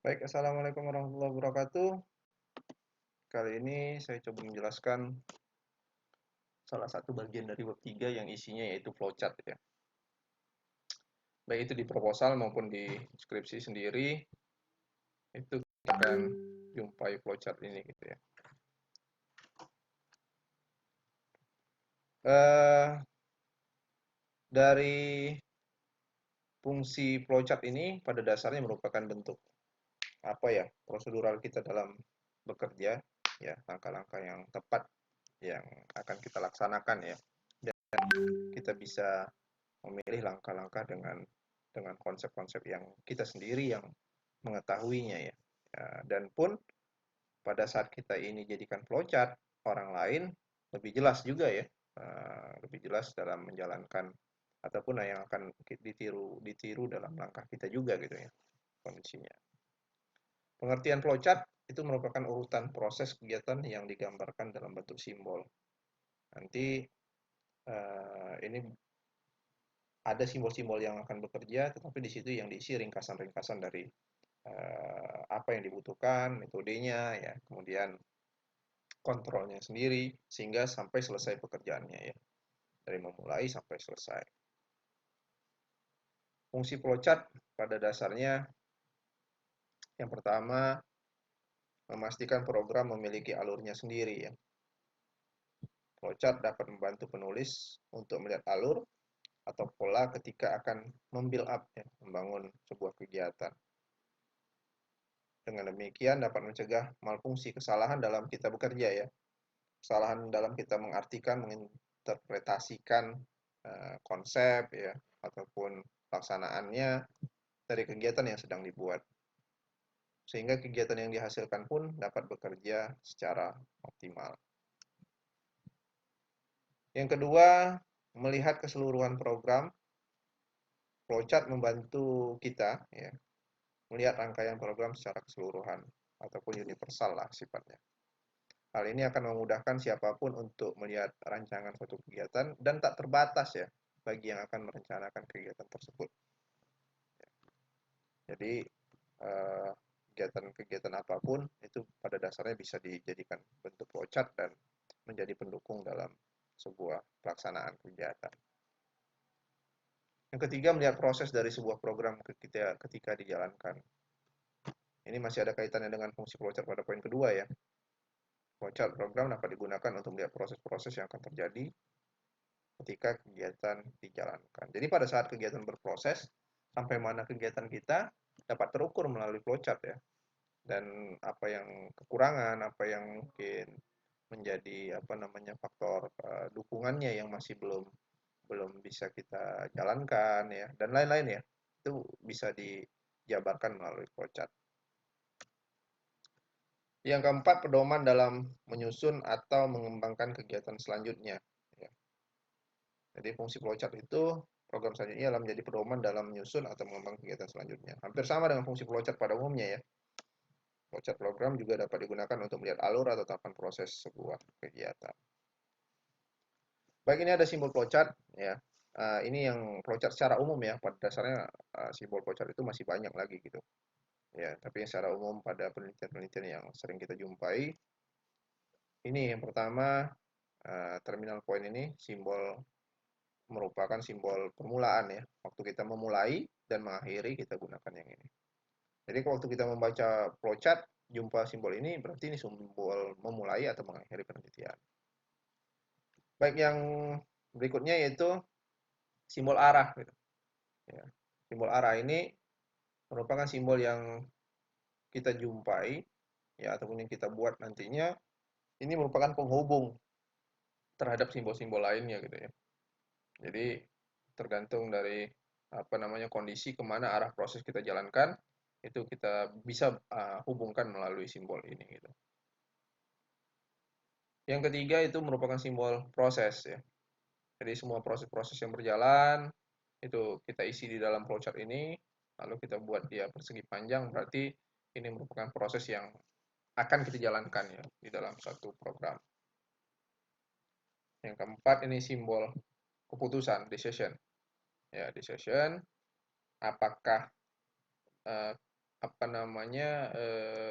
Baik, Assalamualaikum warahmatullahi wabarakatuh. Kali ini saya coba menjelaskan salah satu bagian dari bab 3 yang isinya yaitu flowchart ya. Baik itu di proposal maupun di skripsi sendiri, itu kita akan jumpai flowchart ini gitu ya. Dari fungsi flowchart ini pada dasarnya merupakan bentuk prosedural kita dalam bekerja ya, langkah-langkah yang tepat yang akan kita laksanakan ya. Dan kita bisa memilih langkah-langkah dengan konsep-konsep yang kita sendiri yang mengetahuinya ya. Dan pun pada saat kita ini jadikan flowchart, orang lain lebih jelas juga ya, lebih jelas dalam menjalankan ataupun yang akan ditiru dalam langkah kita juga gitu ya kondisinya. Pengertian flowchart itu merupakan urutan proses kegiatan yang digambarkan dalam bentuk simbol. Nanti ini ada simbol-simbol yang akan bekerja, tetapi di situ yang diisi ringkasan-ringkasan dari apa yang dibutuhkan, metodenya, ya, kemudian kontrolnya sendiri, sehingga sampai selesai pekerjaannya ya, dari memulai sampai selesai. Fungsi flowchart pada dasarnya yang pertama memastikan program memiliki alurnya sendiri ya. Flowchart dapat membantu penulis untuk melihat alur atau pola ketika akan membuild up ya, membangun sebuah kegiatan. Dengan demikian dapat mencegah malfungsi kesalahan dalam kita bekerja ya. Kesalahan dalam kita mengartikan, menginterpretasikan konsep ya ataupun pelaksanaannya dari kegiatan yang sedang dibuat. Sehingga kegiatan yang dihasilkan pun dapat bekerja secara optimal. Yang kedua, melihat keseluruhan program. Flowchart membantu kita ya, melihat rangkaian program secara keseluruhan ataupun universal lah sifatnya. Hal ini akan memudahkan siapapun untuk melihat rancangan suatu kegiatan dan tak terbatas ya bagi yang akan merencanakan kegiatan tersebut. Jadi kegiatan-kegiatan apapun itu pada dasarnya bisa dijadikan bentuk flowchart dan menjadi pendukung dalam sebuah pelaksanaan kegiatan. Yang ketiga, melihat proses dari sebuah program ketika dijalankan. Ini masih ada kaitannya dengan fungsi flowchart pada poin kedua ya. Flowchart program dapat digunakan untuk melihat proses-proses yang akan terjadi ketika kegiatan dijalankan. Jadi pada saat kegiatan berproses, sampai mana kegiatan kita dapat terukur melalui flowchart ya. Dan apa yang kekurangan, apa yang mungkin menjadi faktor dukungannya yang masih belum bisa kita jalankan ya, dan lain-lain ya. Itu bisa dijabarkan melalui flowchart. Yang keempat, pedoman dalam menyusun atau mengembangkan kegiatan selanjutnya. Ya. Jadi fungsi flowchart itu program selanjutnya adalah menjadi pedoman dalam menyusun atau mengembangkan kegiatan selanjutnya. Hampir sama dengan fungsi flowchart pada umumnya ya. Flowchart program juga dapat digunakan untuk melihat alur atau tahapan proses sebuah kegiatan. Baik, ini ada simbol flowchart ya. Ini yang flowchart secara umum ya. Pada dasarnya simbol flowchart itu masih banyak lagi gitu. Ya, tapi secara umum pada penelitian-penelitian yang sering kita jumpai, ini yang pertama terminal point ini merupakan simbol permulaan ya. Waktu kita memulai dan mengakhiri kita gunakan yang ini. Jadi waktu kita membaca flowchart jumpa simbol ini berarti ini simbol memulai atau mengakhiri penelitian. Baik, yang berikutnya yaitu simbol arah gitu. Ya. Simbol arah ini merupakan simbol yang kita jumpai ya ataupun yang kita buat nantinya, ini merupakan penghubung terhadap simbol-simbol lainnya gitu ya. Jadi tergantung dari kondisi kemana arah proses kita jalankan, itu kita bisa hubungkan melalui simbol ini gitu. Yang ketiga itu merupakan simbol proses ya. Jadi semua proses-proses yang berjalan itu kita isi di dalam flowchart ini, lalu kita buat dia persegi panjang, berarti ini merupakan proses yang akan kita jalankan ya di dalam satu program. Yang keempat ini simbol keputusan, decision. Ya, decision apakah apa namanya,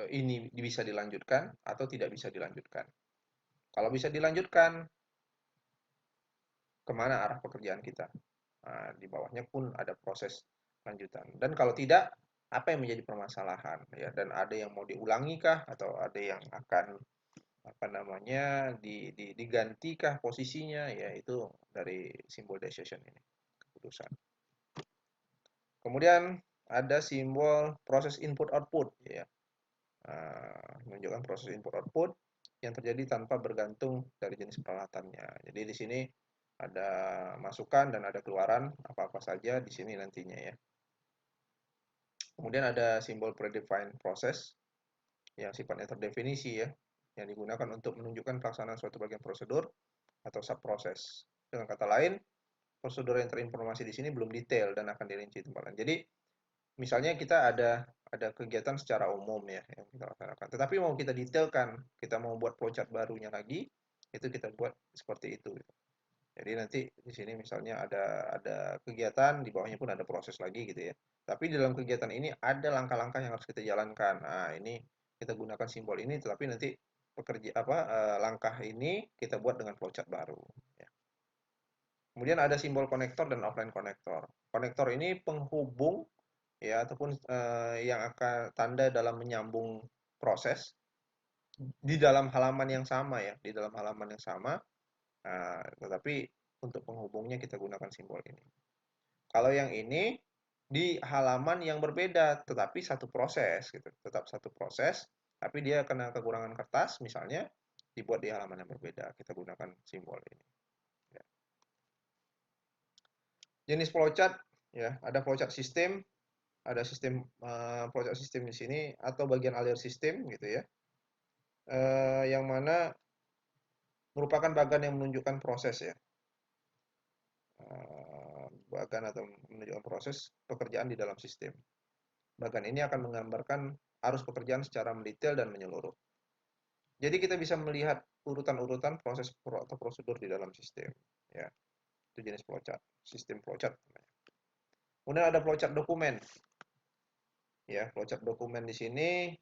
ini bisa dilanjutkan atau tidak bisa dilanjutkan. Kalau bisa dilanjutkan, kemana arah pekerjaan kita? Nah, di bawahnya pun ada proses lanjutan. Dan kalau tidak, apa yang menjadi permasalahan ya? Dan ada yang mau diulangi kah atau ada yang akan apa namanya digantikah posisinya? Ya itu dari simbol decision ini keputusan. Kemudian ada simbol proses input output ya. Menunjukkan proses input output yang terjadi tanpa bergantung dari jenis peralatannya. Jadi di sini ada masukan dan ada keluaran apa-apa saja di sini nantinya ya. Kemudian ada simbol predefined process yang sifatnya terdefinisi ya, yang digunakan untuk menunjukkan pelaksanaan suatu bagian prosedur atau subproses. Dengan kata lain, prosedur yang terinformasi di sini belum detail dan akan dirinci di tempat lain. Jadi misalnya kita ada kegiatan secara umum ya yang kita laksanakan. Tetapi mau kita detailkan, kita mau buat flowchart barunya lagi, itu kita buat seperti itu. Jadi nanti di sini misalnya ada kegiatan, di bawahnya pun ada proses lagi gitu ya. Tapi di dalam kegiatan ini ada langkah-langkah yang harus kita jalankan. Nah, ini kita gunakan simbol ini, tetapi nanti langkah ini kita buat dengan flowchart baru. Ya. Kemudian ada simbol konektor dan offline konektor. Konektor ini penghubung ya ataupun yang akan tanda dalam menyambung proses di dalam halaman yang sama ya, di dalam halaman yang sama. Tetapi untuk penghubungnya kita gunakan simbol ini. Kalau yang ini di halaman yang berbeda, tetapi satu proses gitu, tetap satu proses, tapi dia kena kekurangan kertas misalnya dibuat di halaman yang berbeda, kita gunakan simbol ini. Ya. Jenis flowchart ya, ada flowchart sistem, ada sistem flowchart sistem di sini atau bagian alir sistem gitu ya, yang mana merupakan bagan yang menunjukkan proses ya. Bagan atau menunjukkan proses pekerjaan di dalam sistem. Bagan ini akan menggambarkan arus pekerjaan secara mendetail dan menyeluruh. Jadi kita bisa melihat urutan-urutan proses atau prosedur di dalam sistem. Ya, itu jenis flowchart, sistem flowchart. Kemudian ada flowchart dokumen. Ya, flowchart dokumen di sini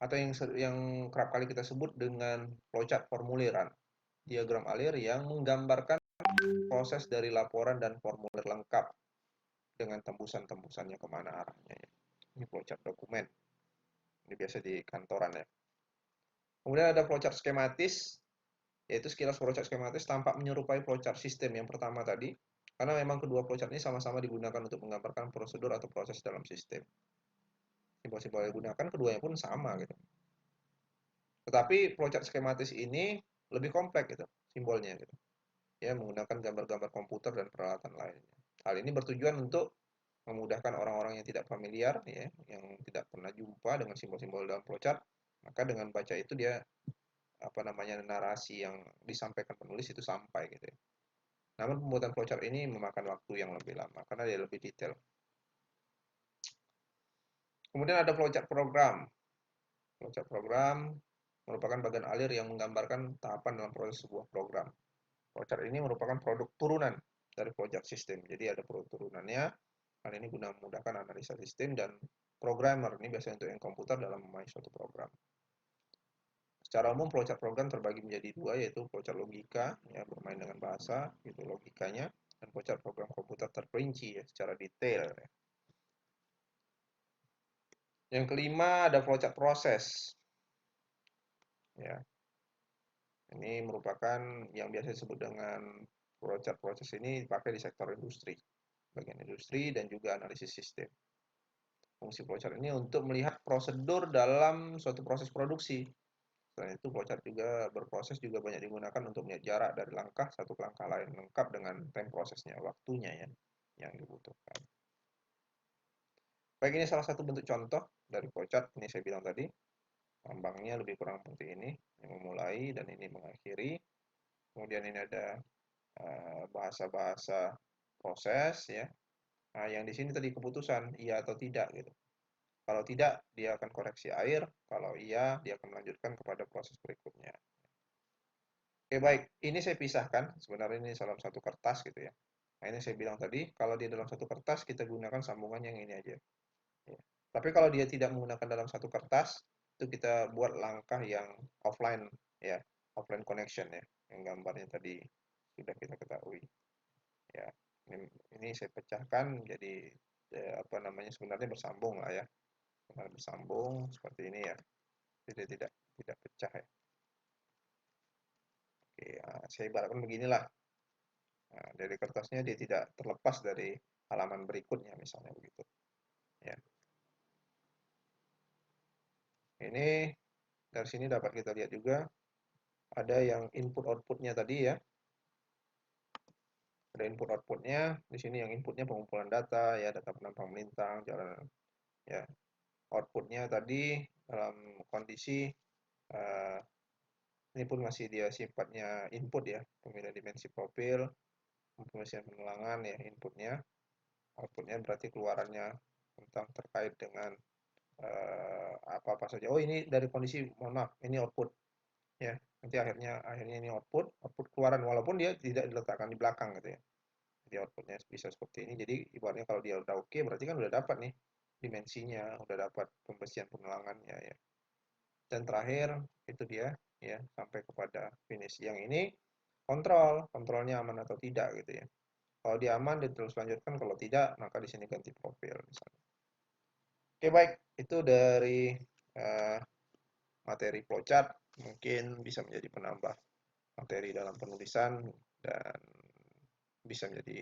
atau yang kerap kali kita sebut dengan flowchart formuliran. Diagram alir yang menggambarkan proses dari laporan dan formulir lengkap dengan tembusan-tembusannya kemana arahnya ya. Ini flowchart dokumen. Ini biasa di kantoran ya. Kemudian ada flowchart skematis, yaitu sekilas flowchart skematis tampak menyerupai flowchart sistem yang pertama tadi, karena memang kedua flowchart ini sama-sama digunakan untuk menggambarkan prosedur atau proses dalam sistem. Simbol-simbol yang digunakan keduanya pun sama gitu. Tetapi flowchart skematis ini lebih kompleks gitu simbolnya gitu. Ya, menggunakan gambar-gambar komputer dan peralatan lainnya. Hal ini bertujuan untuk memudahkan orang-orang yang tidak familiar ya, yang tidak pernah jumpa dengan simbol-simbol dalam flowchart, maka dengan baca itu dia apa namanya narasi yang disampaikan penulis itu sampai gitu ya. Namun pembuatan flowchart ini memakan waktu yang lebih lama karena dia lebih detail. Kemudian ada flowchart program. Flowchart program merupakan bagian alir yang menggambarkan tahapan dalam proses sebuah program. Flowchart ini merupakan produk turunan dari flowchart system. Jadi ada produk turunannya. Hal ini guna memudahkan analisa sistem dan programmer ini biasanya untuk yang komputer dalam memahami suatu program. Secara umum flowchart program terbagi menjadi dua, yaitu flowchart logika ya bermain dengan bahasa itu logikanya, dan flowchart program komputer terperinci ya secara detail ya. Yang kelima ada flowchart proses ya. Ini merupakan yang biasa disebut dengan flowchart proses ini dipakai di sektor industri, bagian industri dan juga analisis sistem. Fungsi flowchart ini untuk melihat prosedur dalam suatu proses produksi. Selain itu, flowchart juga berproses juga banyak digunakan untuk melihat jarak dari langkah satu ke langkah lain, lengkap dengan time prosesnya, waktunya ya, yang dibutuhkan. Baik, ini salah satu bentuk contoh dari flowchart. Ini saya bilang tadi, lambangnya lebih kurang seperti ini, yang memulai dan ini mengakhiri. Kemudian ini ada bahasa-bahasa proses ya. Nah, yang di sini tadi keputusan iya atau tidak gitu. Kalau tidak, dia akan koreksi air. Kalau iya, dia akan melanjutkan kepada proses berikutnya. Oke, baik. Ini saya pisahkan. Sebenarnya ini dalam satu kertas gitu ya. Nah, ini saya bilang tadi, kalau di dalam satu kertas, kita gunakan sambungan yang ini aja. Ya. Tapi kalau dia tidak menggunakan dalam satu kertas, itu kita buat langkah yang offline ya, offline connection ya, yang gambarnya tadi sudah kita ketahui ya. Ini saya pecahkan jadi apa namanya sebenarnya bersambung lah ya, bersambung seperti ini ya, jadi tidak pecah ya. Oke, saya ibaratkan beginilah. Nah, dari kertasnya dia tidak terlepas dari halaman berikutnya misalnya begitu. Ya, ini dari sini dapat kita lihat juga ada yang input outputnya tadi ya. Ada input outputnya. Di sini yang inputnya pengumpulan data ya, data penumpang melintang, jalan ya. Outputnya tadi dalam kondisi uh, ini pun masih dia sifatnya input ya, pemilihan dimensi profil, pemilihan penulangan ya inputnya. Outputnya berarti keluarannya tentang terkait dengan apa-apa saja. Oh ini dari kondisi, mohon maaf, ini output ya. Nanti akhirnya ini output keluaran walaupun dia tidak diletakkan di belakang gitu ya. Jadi outputnya bisa seperti ini. Jadi ibaratnya kalau dia udah oke, berarti kan udah dapat nih dimensinya, udah dapat pembersihan penelangannya ya. Dan terakhir itu dia ya sampai kepada finish. Yang ini kontrolnya aman atau tidak gitu ya. Kalau dia aman, dia terus lanjutkan. Kalau tidak, maka di sini ganti profil misalnya. Oke baik, itu dari uh, materi flowchart mungkin bisa menjadi penambah materi dalam penulisan dan bisa menjadi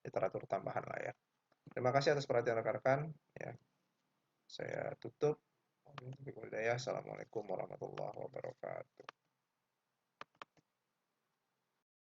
literatur tambahan lah ya. Terima kasih atas perhatian rekan-rekan. Ya, saya tutup. Assalamualaikum warahmatullahi wabarakatuh.